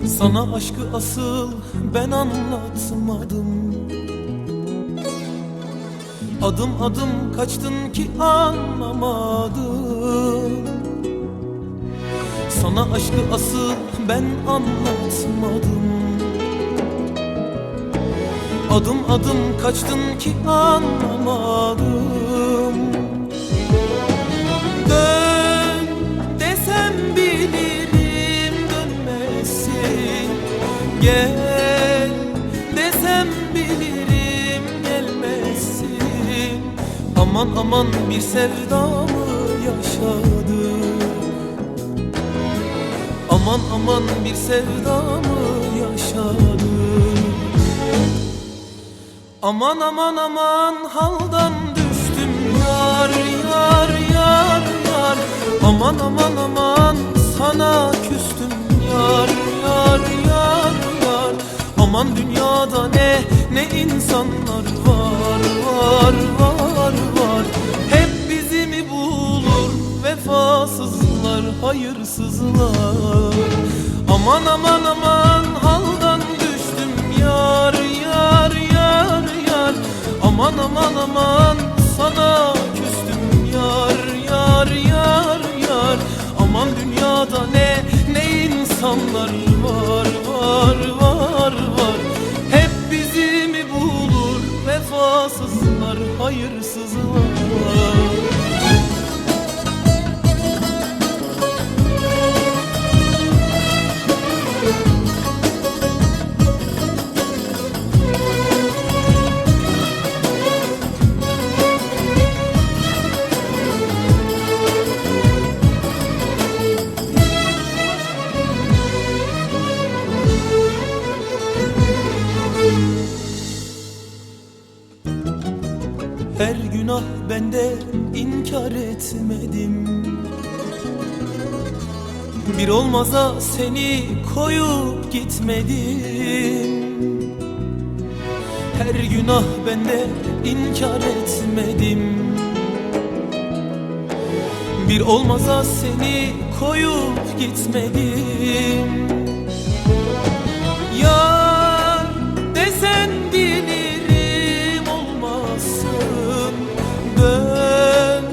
Sana aşkı asıl ben anlatmadım. Adım adım kaçtın ki anlamadım. Sana aşkı asıl ben anlatmadım. Adım adım kaçtın ki anlamadım. Dön desem bilirim dönmezsin. Gel desem bilirim gelmezsin. Aman aman bir sevdamı yaşadık. Aman aman bir sevdamı yaşadık. Aman aman aman haldan düştüm yar yar yar yar. Aman aman aman sana küstüm yar yar yar yar. Aman dünyada ne insanlar var var var var. Hep bizi mi bulur vefasızlar hayırsızlar. Aman aman aman haldan düştüm yar yar yar yar. Aman aman aman sana küstüm yar yar yar yar. Aman dünyada ne insanlar var var var var. Hep bizi mi bulur vefasızlar hayırsızlar. Her günah bende inkar etmedim. Bir olmaza seni koyup gitmedim. Her günah bende inkar etmedim. Bir olmaza seni koyup gitmedim. Yar desen bilirim olmazsın. Dön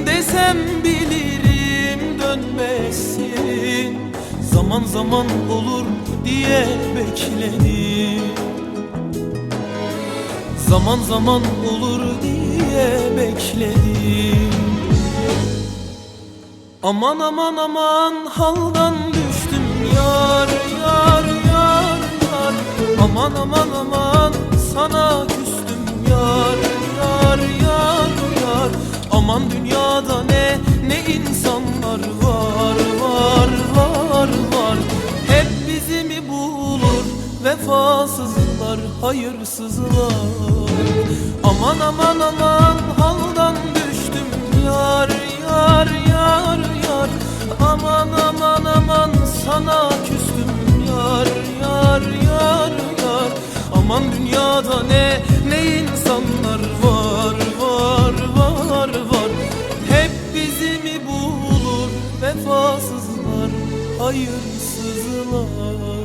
desem bilirim dönmezsin. Zaman zaman olur diye bekledim. Zaman zaman olur diye bekledim. Aman aman aman haldan düştüm yar yar yar yar. Aman aman aman sana küstüm yar yar yar yar. Aman dünyada ne insanlar var var var var. Hep bizi mi bulur vefasızlar hayırsızlar. Aman aman aman haldan düştüm yar yar yar yar. Aman aman aman sana küstüm yar yar yar yar. Aman dünyada ne insanlar var var var var. Hep bizi mi bulur vefasızlar hayırsızlar.